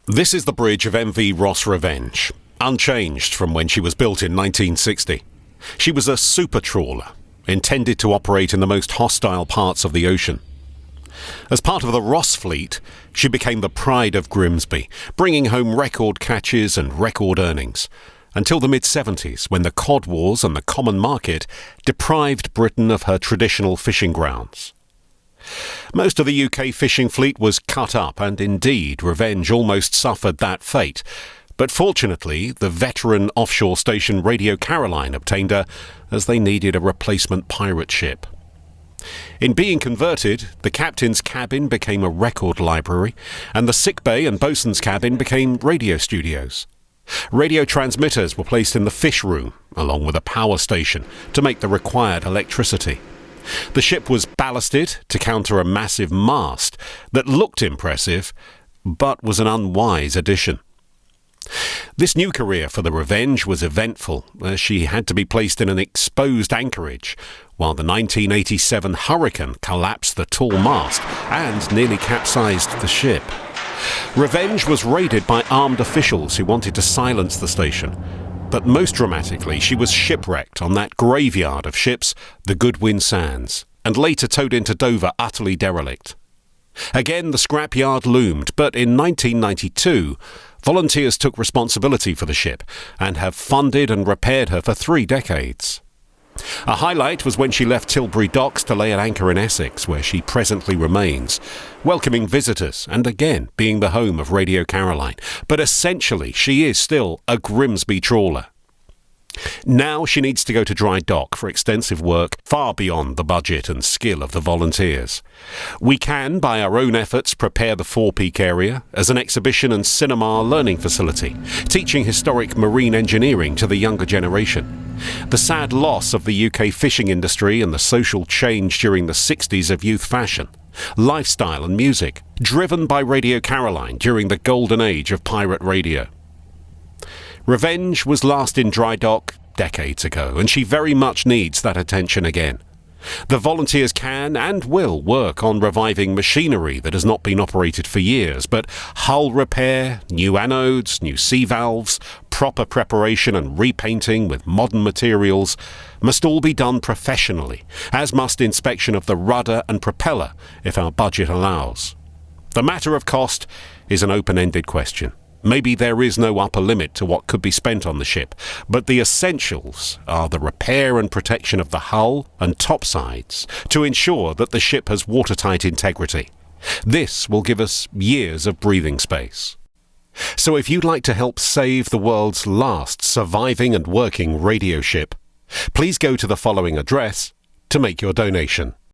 This is the bridge of MV Ross Revenge, unchanged from when she was built in 1960. She was a super trawler, intended to operate in the most hostile parts of the ocean. As part of the Ross fleet, she became the pride of Grimsby, bringing home record catches and record earnings, until the mid-70s, when the cod wars and the common market deprived Britain of her traditional fishing grounds. Most of the UK fishing fleet was cut up, and indeed Revenge almost suffered that fate. But fortunately, the veteran offshore station Radio Caroline obtained her, as they needed a replacement pirate ship. In being converted, the captain's cabin became a record library, and the sickbay and bosun's cabin became radio studios. Radio transmitters were placed in the fish room, along with a power station, to make the required electricity. The ship was ballasted to counter a massive mast that looked impressive, but was an unwise addition. This new career for the Revenge was eventful, as she had to be placed in an exposed anchorage, while the 1987 hurricane collapsed the tall mast and nearly capsized the ship. Revenge was raided by armed officials who wanted to silence the station. But most dramatically, she was shipwrecked on that graveyard of ships, the Goodwin Sands, and later towed into Dover utterly derelict. Again, the scrapyard loomed, but in 1992, volunteers took responsibility for the ship and have funded and repaired her for 3 decades. A highlight was when she left Tilbury Docks to lay at anchor in Essex, where she presently remains, welcoming visitors and again being the home of Radio Caroline. But essentially, she is still a Grimsby trawler. Now she needs to go to dry dock for extensive work far beyond the budget and skill of the volunteers. We can, by our own efforts, prepare the Forepeak area as an exhibition and cinema learning facility, teaching historic marine engineering to the younger generation. The sad loss of the UK fishing industry and the social change during the 60s of youth fashion, lifestyle and music, driven by Radio Caroline during the golden age of pirate radio. Revenge was last in dry dock decades ago, and she very much needs that attention again. The volunteers can and will work on reviving machinery that has not been operated for years, but hull repair, new anodes, new sea valves, proper preparation and repainting with modern materials must all be done professionally, as must inspection of the rudder and propeller if our budget allows. The matter of cost is an open-ended question. Maybe there is no upper limit to what could be spent on the ship, but the essentials are the repair and protection of the hull and topsides to ensure that the ship has watertight integrity. This will give us years of breathing space. So if you'd like to help save the world's last surviving and working radio ship, please go to the following address to make your donation.